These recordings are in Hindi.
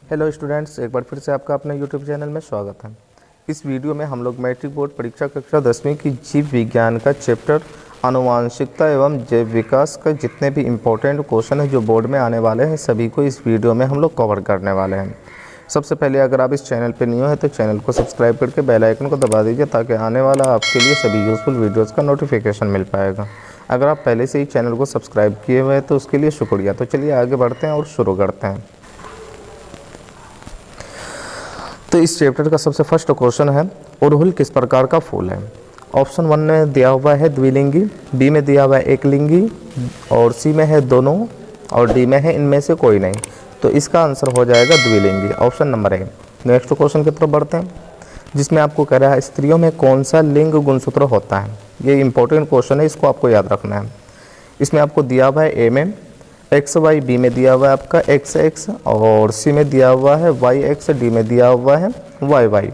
हेलो स्टूडेंट्स, एक बार फिर से आपका अपने यूट्यूब चैनल में स्वागत है। इस वीडियो में हम लोग मैट्रिक बोर्ड परीक्षा कक्षा 10वीं की जीव विज्ञान का चैप्टर आनुवांशिकता एवं जैव विकास का जितने भी इम्पोर्टेंट क्वेश्चन है जो बोर्ड में आने वाले हैं सभी को इस वीडियो में हम लोग कवर करने वाले हैं। सबसे पहले अगर आप इस चैनल पर न्यू है तो चैनल को सब्सक्राइब करके बेल आइकन को दबा दीजिए ताकि आने वाला आपके लिए सभी यूज़फुल वीडियोज़ का नोटिफिकेशन मिल पाएगा। अगर आप पहले से ही चैनल को सब्सक्राइब किए हुए हैं तो उसके लिए शुक्रिया। तो चलिए आगे बढ़ते हैं और शुरू करते हैं। तो इस चैप्टर का सबसे फर्स्ट क्वेश्चन है, अड़हुल किस प्रकार का फूल है। ऑप्शन 1 में दिया हुआ है द्विलिंगी, बी में दिया हुआ है एकलिंगी, और सी में है दोनों, और डी में है इनमें से कोई नहीं। तो इसका आंसर हो जाएगा द्विलिंगी, option number A. Next question की तरफ बढ़ते हैं, जिसमें आपको कह रहा है स्त्रियों में कौन सा लिंग गुणसूत्र होता है। ये इंपॉर्टेंट क्वेश्चन है, इसको आपको याद रखना है। इसमें आपको दिया हुआ है ए में एक्स वाई, बी में दिया हुआ है आपका एक्स एक्स, और सी में दिया हुआ है वाई एक्स, डी में दिया हुआ है वाई वाई।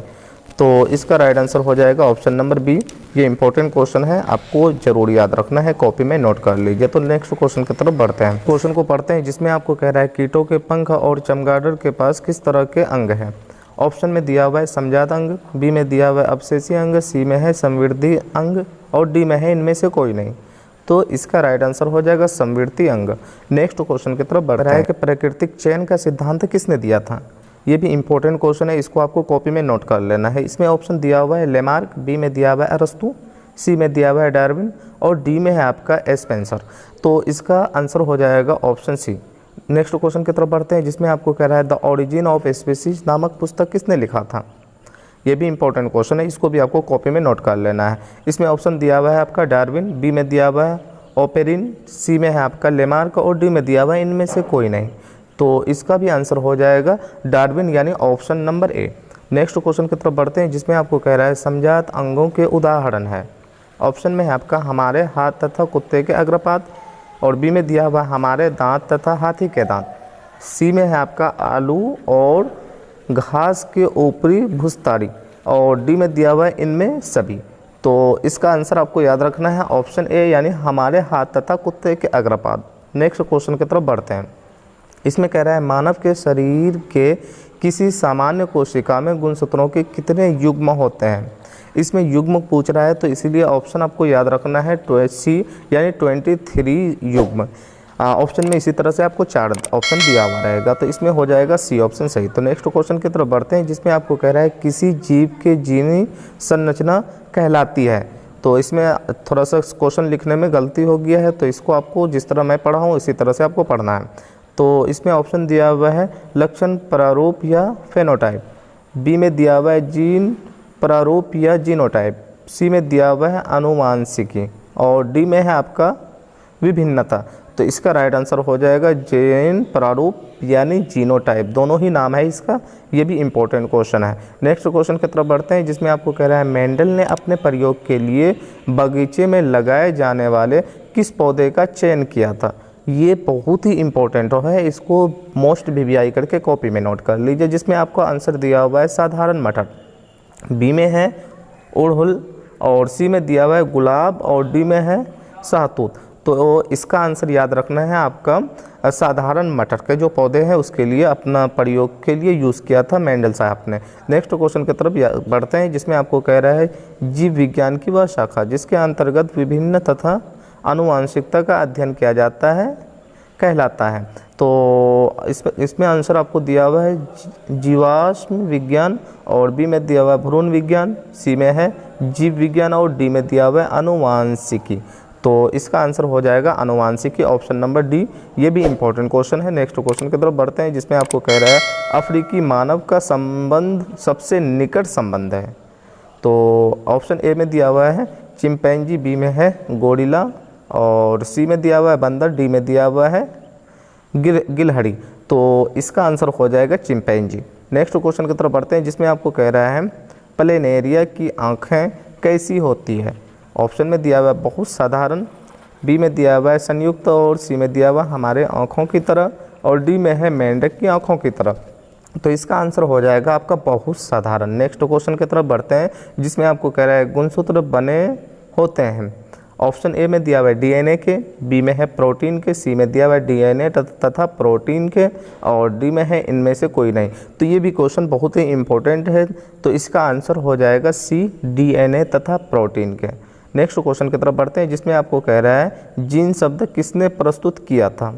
तो इसका राइट आंसर हो जाएगा ऑप्शन नंबर बी। ये इंपॉर्टेंट क्वेश्चन है, आपको जरूर याद रखना है, कॉपी में नोट कर लीजिए। तो नेक्स्ट क्वेश्चन की तरफ बढ़ते हैं। क्वेश्चन को पढ़ते हैं, जिसमें आपको कह रहा है कीटों के पंख और चमगादड़ के पास किस तरह के अंग हैं। ऑप्शन में दिया हुआ है समजात अंग, बी में दिया हुआ है अपसेसी अंग, सी में है संवृद्धि अंग, और डी में है इनमें से कोई नहीं। तो इसका राइट आंसर हो जाएगा संवृद्धि अंग। नेक्स्ट क्वेश्चन की तरफ बढ़ रहा है कि प्राकृतिक चयन का सिद्धांत किसने दिया था। ये भी इंपॉर्टेंट क्वेश्चन है, इसको आपको कॉपी में नोट कर लेना है। इसमें ऑप्शन दिया हुआ है लेमार्क, बी में दिया हुआ है अरस्तु, सी में दिया हुआ है डार्विन, और डी में है आपका स्पेंसर। तो इसका आंसर हो जाएगा ऑप्शन सी। नेक्स्ट क्वेश्चन की तरफ बढ़ते हैं, जिसमें आपको कह रहा है द ओरिजिन ऑफ स्पीसीज नामक पुस्तक किसने लिखा था। ये भी इंपॉर्टेंट क्वेश्चन है, इसको भी आपको कॉपी में नोट कर लेना है। इसमें ऑप्शन दिया हुआ है आपका डार्विन, बी में दिया हुआ है ओपेरिन, सी में है आपका लेमार्क, और डी में दिया हुआ है इनमें से कोई नहीं। तो इसका भी आंसर हो जाएगा डार्विन, यानी option number A. Next question की तरफ बढ़ते हैं, जिसमें आपको कह रहा है समजात अंगों के उदाहरण है। ऑप्शन में है आपका हमारे हाथ तथा कुत्ते के अग्रपाद, और बी में दिया हुआ हमारे दांत तथा हाथी के दांत, सी में है आपका आलू और घास के ऊपरी भुस्तारी, और डी में दिया हुआ है इनमें सभी। तो इसका आंसर आपको याद रखना है ऑप्शन ए, यानी हमारे हाथ तथा कुत्ते के अग्रपाद। नेक्स्ट क्वेश्चन की तरफ बढ़ते हैं। इसमें कह रहा है मानव के शरीर के किसी सामान्य कोशिका में गुणसूत्रों के कितने युग्म होते हैं। इसमें युग्म पूछ रहा है, तो इसीलिए ऑप्शन आपको याद रखना है सी, यानी 23 युग्म। ऑप्शन में इसी तरह से आपको 4 ऑप्शन दिया हुआ रहेगा, तो इसमें हो जाएगा सी ऑप्शन सही। तो नेक्स्ट क्वेश्चन की तरफ बढ़ते हैं, जिसमें आपको कह रहा है किसी जीव के जीनी संरचना कहलाती है। तो इसमें थोड़ा सा क्वेश्चन लिखने में गलती हो गया है, तो इसको आपको जिस तरह मैं पढ़ा हूँ इसी तरह से आपको पढ़ना है। तो इसमें ऑप्शन दिया हुआ है लक्षण प्रारूप या फेनोटाइप, बी में दिया हुआ है जीन प्रारूप या जीनोटाइप, सी में दिया हुआ है आनुवांशिकी, और डी में है आपका विभिन्नता। तो इसका राइट आंसर हो जाएगा जीन प्रारूप यानी जीनोटाइप, दोनों ही नाम है इसका। ये भी इंपॉर्टेंट क्वेश्चन है। नेक्स्ट क्वेश्चन की तरफ बढ़ते हैं, जिसमें आपको कह रहा है मेंडल ने अपने प्रयोग के लिए बगीचे में लगाए जाने वाले किस पौधे का चयन किया था। ये बहुत ही इंपॉर्टेंट है, इसको मोस्ट वीवीआई करके कॉपी में नोट कर लीजिए। जिसमें आपको आंसर दिया हुआ है साधारण मटर, बी में है अड़हुल, और सी में दिया हुआ है गुलाब, और डी में है सहतूत। तो इसका आंसर याद रखना है आपका साधारण मटर के जो पौधे हैं उसके लिए अपना प्रयोग के लिए यूज़ किया था मेंडल साहब ने। नेक्स्ट क्वेश्चन की तरफ बढ़ते हैं, जिसमें आपको कह रहा है जीव विज्ञान की वह शाखा जिसके अंतर्गत विभिन्न तथा आनुवांशिकता का अध्ययन किया जाता है कहलाता है। तो इसमें आंसर आपको दिया हुआ है जीवाश्म विज्ञान, और बी में दिया हुआ है भ्रूण विज्ञान, सी में है जीव विज्ञान, और डी में दिया हुआ है आनुवांशिकी। तो इसका आंसर हो जाएगा आनुवांशिकी, ऑप्शन नंबर डी। ये भी इंपॉर्टेंट क्वेश्चन है। नेक्स्ट क्वेश्चन की तरफ बढ़ते हैं, जिसमें आपको कह रहा है अफ्रीकी मानव का संबंध सबसे निकट संबंध है। तो ऑप्शन ए में दिया हुआ है चिंपैंजी, बी में है गोरिल्ला, और सी में दिया हुआ है बंदर, डी में दिया हुआ है गिलहरी। तो इसका आंसर हो जाएगा चिंपैंजी। नेक्स्ट क्वेश्चन की तरफ बढ़ते हैं, जिसमें आपको कह रहा है प्लेनेरिया की आँखें कैसी होती है। ऑप्शन में दिया हुआ है बहुत साधारण, बी में दिया हुआ है संयुक्त, और सी में दिया हुआ हमारे आँखों की तरह, और डी में है मेंढक की आँखों की तरह। तो इसका आंसर हो जाएगा आपका बहुत साधारण। नेक्स्ट क्वेश्चन की तरफ बढ़ते हैं, जिसमें आपको कह रहा है गुणसूत्र बने होते हैं। ऑप्शन ए में दिया हुआ है डीएनए के, बी में है प्रोटीन के, सी में दिया हुआ है डीएनए तथा प्रोटीन के, और डी में है इनमें से कोई नहीं। तो ये भी क्वेश्चन बहुत ही इंपॉर्टेंट है, तो इसका आंसर हो जाएगा सी, डीएनए तथा प्रोटीन के। नेक्स्ट क्वेश्चन की तरफ बढ़ते हैं, जिसमें आपको कह रहा है जीन शब्द किसने प्रस्तुत किया था।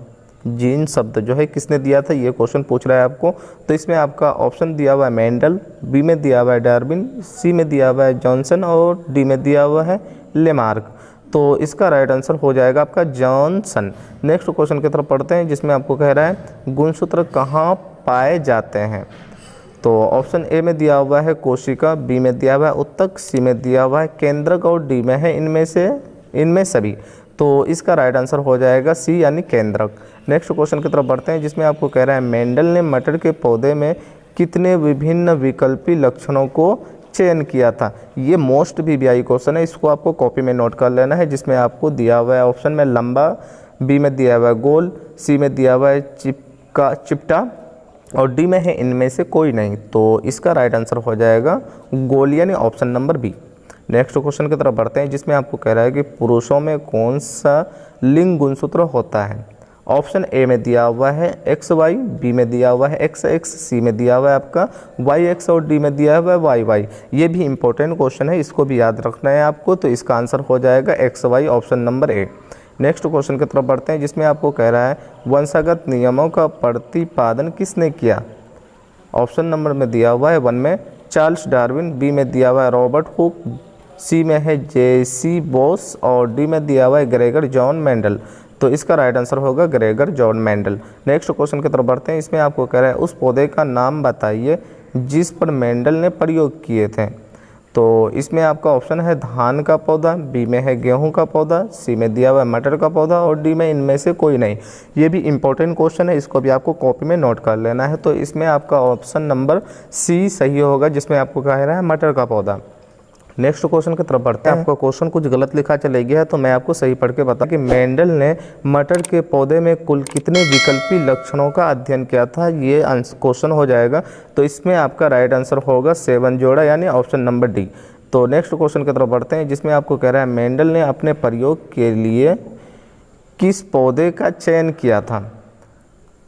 जीन शब्द जो है किसने दिया था, ये क्वेश्चन पूछ रहा है आपको। तो इसमें आपका ऑप्शन दिया हुआ है मेंडल, बी में दिया हुआ है डार्विन, सी में दिया हुआ है जॉनसन और डी में दिया हुआ है लेमार्क। तो इसका राइट आंसर हो जाएगा आपका जॉनसन। नेक्स्ट क्वेश्चन की तरफ पढ़ते हैं, जिसमें आपको कह रहा है गुणसूत्र कहाँ पाए जाते हैं। तो ऑप्शन ए में दिया हुआ है कोशिका, बी में दिया हुआ है उत्तक, सी में दिया हुआ है केंद्रक और डी में है इनमें सभी। तो इसका राइट आंसर हो जाएगा सी यानी केंद्रक। नेक्स्ट क्वेश्चन की तरफ बढ़ते हैं, जिसमें आपको कह रहा है मेंडल ने मटर के पौधे में कितने विभिन्न विकल्पी लक्षणों को चयन किया था। ये मोस्ट VVI क्वेश्चन है, इसको आपको कॉपी में नोट कर लेना है। जिसमें आपको दिया हुआ है ऑप्शन में लंबा, बी में दिया हुआ है गोल, सी में दिया हुआ है चिपटा और डी में है इनमें से कोई नहीं। तो इसका राइट आंसर हो जाएगा गोल यानी option number B. Next question की तरफ बढ़ते हैं, जिसमें आपको कह रहा है कि पुरुषों में कौन सा लिंग गुणसूत्र होता है। ऑप्शन ए में दिया हुआ है XY, बी में दिया हुआ है XX, सी में दिया हुआ है आपका YX और डी में दिया हुआ है YY। ये भी इंपॉर्टेंट क्वेश्चन है, इसको भी याद रखना है आपको। तो इसका आंसर हो जाएगा XY option number A. Next question की तरफ बढ़ते हैं, जिसमें आपको कह रहा है वंशागत नियमों का प्रतिपादन किसने किया। ऑप्शन नंबर में दिया हुआ है 1 में चार्ल्स डार्विन, बी में दिया हुआ है रॉबर्ट हुक, सी में है JC बोस और डी में दिया हुआ है ग्रेगर जॉन मेंडल। तो इसका राइट आंसर होगा Gregor John Mendel. Next question की तरफ बढ़ते हैं, इसमें आपको कह रहा है उस पौधे का नाम बताइए जिस पर मेंडल ने प्रयोग किए थे। तो इसमें आपका ऑप्शन है धान का पौधा, बी में है गेहूं का पौधा, सी में दिया हुआ है मटर का पौधा और डी में इनमें से कोई नहीं। ये भी इंपॉर्टेंट क्वेश्चन है, इसको भी आपको कॉपी में नोट कर लेना है। तो इसमें आपका ऑप्शन नंबर सी सही होगा, जिसमें आपको कह रहा है मटर का पौधा। नेक्स्ट क्वेश्चन की तरफ बढ़ते हैं। आपका क्वेश्चन कुछ गलत लिखा चले गया है, तो मैं आपको सही पढ़ के बता कि मेंडल ने मटर के पौधे में कुल कितने विकल्पी लक्षणों का अध्ययन किया था, ये क्वेश्चन हो जाएगा। तो इसमें आपका राइट आंसर होगा 7 जोड़ा यानी ऑप्शन नंबर डी। तो नेक्स्ट क्वेश्चन की तरफ बढ़ते हैं, जिसमें आपको कह रहा है मेंडल ने अपने प्रयोग के लिए किस पौधे का चयन किया था।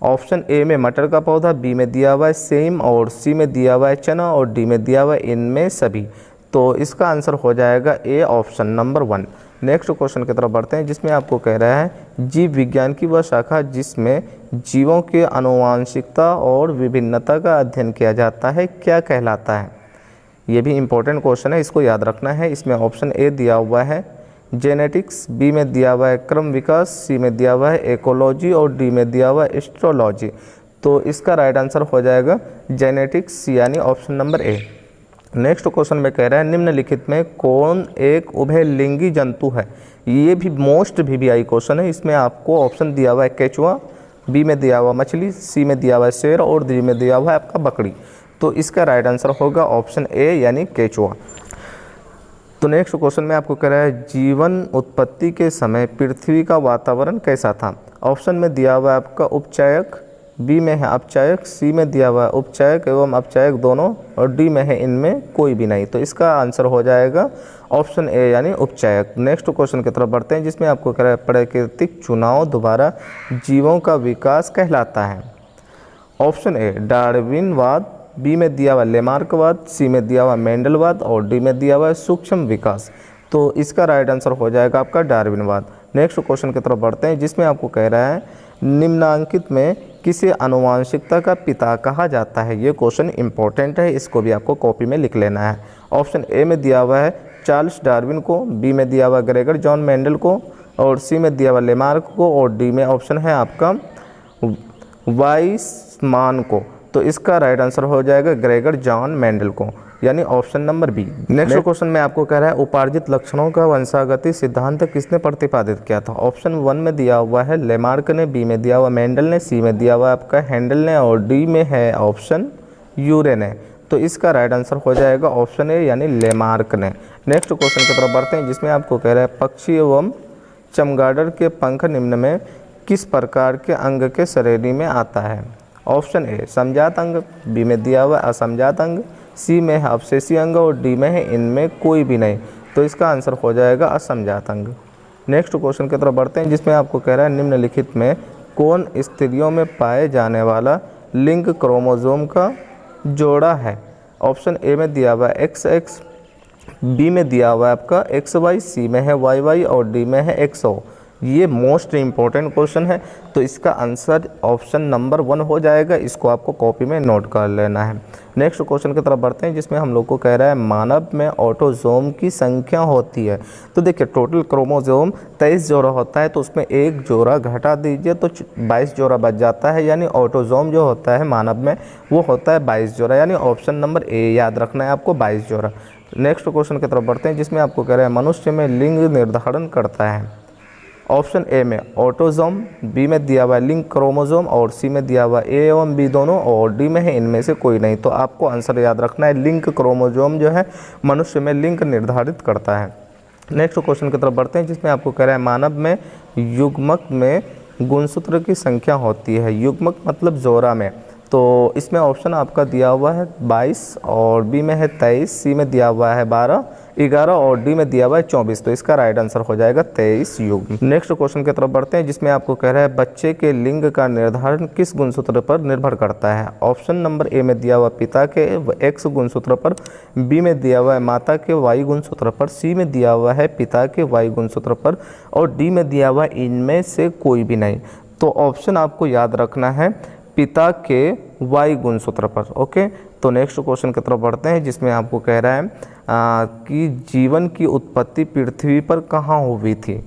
ऑप्शन ए में मटर का पौधा, बी में दिया हुआ है सेम और सी में दिया हुआ है चना और डी में दिया हुआ है इनमें सभी। तो इसका आंसर हो जाएगा A option number 1। Next question की तरफ बढ़ते हैं, जिसमें आपको कह रहा है जीव विज्ञान की वह शाखा जिसमें जीवों के आनुवांशिकता और विभिन्नता का अध्ययन किया जाता है क्या कहलाता है। ये भी इंपॉर्टेंट क्वेश्चन है, इसको याद रखना है। इसमें ऑप्शन ए दिया हुआ है जेनेटिक्स, बी में दिया हुआ है क्रम विकास, सी में दिया हुआ है इकोलॉजी और डी में दिया हुआ है एस्ट्रोलॉजी। तो इसका राइट आंसर हो जाएगा जेनेटिक्स यानी option number A. Next question में कह रहा है निम्नलिखित में कौन एक उभयलिंगी जंतु है। ये भी मोस्ट VVI क्वेश्चन है। इसमें आपको ऑप्शन दिया हुआ है केचुआ, बी में दिया हुआ मछली, सी में दिया हुआ है शेर और डी में दिया हुआ है आपका बकरी। तो इसका राइट आंसर होगा ऑप्शन ए यानी केचुआ। तो नेक्स्ट क्वेश्चन में आपको कह रहा है जीवन उत्पत्ति के समय पृथ्वी का वातावरण कैसा था। ऑप्शन में दिया हुआ है आपका उपचायक, बी में है अपचायक, सी में दिया हुआ है उपचायक एवं अपचायक दोनों और डी में है इनमें कोई भी नहीं। तो इसका आंसर हो जाएगा ऑप्शन ए यानी उपचायक। नेक्स्ट क्वेश्चन की तरफ बढ़ते हैं, जिसमें आपको कह रहा है प्राकृतिक चुनाव द्वारा जीवों का विकास कहलाता है। ऑप्शन ए डार्विनवाद, बी में दिया हुआ लेमार्कवाद, सी में दिया हुआ मेंडलवाद और डी में दिया हुआ है सूक्ष्म विकास। तो इसका राइट आंसर हो जाएगा आपका डार्विनवाद। नेक्स्ट क्वेश्चन की तरफ बढ़ते हैं, जिसमें आपको कह रहा है निम्नांकित में किसे आनुवांशिकता का पिता कहा जाता है। ये क्वेश्चन इंपॉर्टेंट है, इसको भी आपको कॉपी में लिख लेना है। ऑप्शन ए में दिया हुआ है चार्ल्स डार्विन को, बी में दिया हुआ ग्रेगर जॉन मेंडल को और सी में दिया हुआ लेमार्क को और डी में ऑप्शन है आपका वाइसमान को। तो इसका राइट आंसर हो जाएगा ग्रेगर जॉन मेंडल को यानी option number B. Next question में आपको कह रहा है उपार्जित लक्षणों का वंशागति सिद्धांत किसने प्रतिपादित किया था। ऑप्शन 1 में दिया हुआ है लेमार्क ने, बी में दिया हुआ मेंडल ने, सी में दिया हुआ आपका हैंडल ने और डी में है ऑप्शन यूरे ने। तो इसका राइट आंसर हो जाएगा ऑप्शन ए यानी लेमार्क ने। नेक्स्ट क्वेश्चन की तरफ बढ़ते हैं, जिसमें आपको कह रहा है पक्षी एवं चमगादड़ के पंख निम्न में किस प्रकार के अंग के श्रेणी में आता है। ऑप्शन ए समजात अंग, बी में दिया हुआ असमजात अंग, सी में है अवशेषी अंग और डी में है इनमें कोई भी नहीं। तो इसका आंसर हो जाएगा असमजात अंग। नेक्स्ट क्वेश्चन की तरफ बढ़ते हैं, जिसमें आपको कह रहा है निम्नलिखित में कौन स्त्रियों में पाए जाने वाला लिंग क्रोमोसोम का जोड़ा है। ऑप्शन ए में दिया हुआ है XX, बी में दिया हुआ है आपका XY, सी में है YY और डी में है XO। ये मोस्ट इम्पोर्टेंट क्वेश्चन है, तो इसका आंसर ऑप्शन नंबर 1 हो जाएगा। इसको आपको कॉपी में नोट कर लेना है। नेक्स्ट क्वेश्चन की तरफ बढ़ते हैं, जिसमें हम लोग को कह रहा है मानव में ऑटोसोम की संख्या होती है। तो देखिए टोटल क्रोमोसोम 23 जोड़ा होता है, तो उसमें एक जोड़ा घटा दीजिए तो 22 जोड़ा बच जाता है, यानी ऑटोसोम जो होता है मानव में वो होता है 22 जोड़ा, यानी ऑप्शन नंबर ए याद रखना है आपको, 22 जोड़ा। नेक्स्ट क्वेश्चन की तरफ बढ़ते हैं, जिसमें आपको कह रहा है मनुष्य में लिंग निर्धारण करता है। ऑप्शन ए में ऑटोसोम, बी में दिया हुआ है लिंक क्रोमोसोम और सी में दिया हुआ ए एवं बी दोनों और डी में है इनमें से कोई नहीं। तो आपको आंसर याद रखना है, लिंक क्रोमोसोम जो है मनुष्य में लिंक निर्धारित करता है। नेक्स्ट क्वेश्चन की तरफ बढ़ते हैं, जिसमें आपको कह रहा है मानव में युग्मक में गुणसूत्र की संख्या होती है। युग्मक मतलब जोड़ा में, तो इसमें ऑप्शन आपका दिया हुआ है 22 और बी में है 23, सी में दिया हुआ है 12, 11 और डी में दिया हुआ है 24। तो इसका राइट आंसर हो जाएगा 23 युग्म। नेक्स्ट क्वेश्चन की तरफ बढ़ते हैं, जिसमें आपको कह रहा है बच्चे के लिंग का निर्धारण किस गुणसूत्र पर निर्भर करता है। ऑप्शन नंबर ए में दिया हुआ पिता के X गुणसूत्र पर, बी में दिया हुआ है माता के Y गुणसूत्र पर, सी में दिया हुआ है पिता के Y गुणसूत्र पर और डी में दिया हुआ है इनमें से कोई भी नहीं। तो ऑप्शन आपको याद रखना है पिता के Y गुणसूत्र पर। ओके, तो नेक्स्ट क्वेश्चन की तरफ बढ़ते हैं, जिसमें आपको कह रहा है कि जीवन की उत्पत्ति पृथ्वी पर कहाँ हुई थी।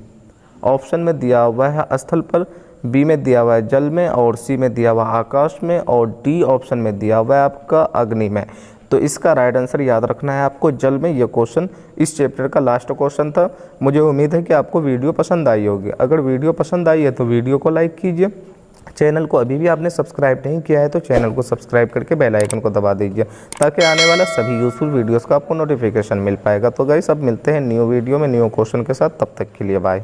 ऑप्शन में दिया हुआ है स्थल पर, बी में दिया हुआ है जल में और सी में दिया हुआ है आकाश में और डी ऑप्शन में दिया हुआ है आपका अग्नि में। तो इसका राइट आंसर याद रखना है आपको जल में। ये क्वेश्चन इस चैप्टर का लास्ट क्वेश्चन था। मुझे उम्मीद है कि आपको वीडियो पसंद आई होगी। अगर वीडियो पसंद आई है तो वीडियो को लाइक कीजिए। चैनल को अभी भी आपने सब्सक्राइब नहीं किया है तो चैनल को सब्सक्राइब करके बेल आइकन को दबा दीजिए, ताकि आने वाला सभी यूजफुल वीडियोस का आपको नोटिफिकेशन मिल पाएगा। तो गाइस अब मिलते हैं न्यू वीडियो में न्यू क्वेश्चन के साथ, तब तक के लिए बाय।